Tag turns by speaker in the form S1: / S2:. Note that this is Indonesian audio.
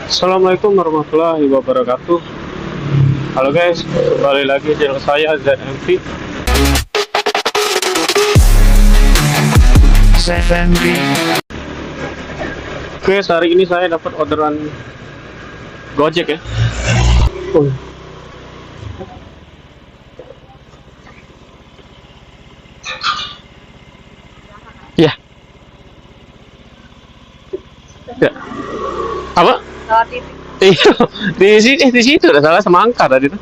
S1: Assalamualaikum warahmatullahi wabarakatuh. Halo guys, kembali lagi di channel saya ZMV. Oke, hari ini saya dapat orderan Gojek ya. Oh. Ya. Ya. Apa? Iya, di situ udah salah semangka tadi tuh.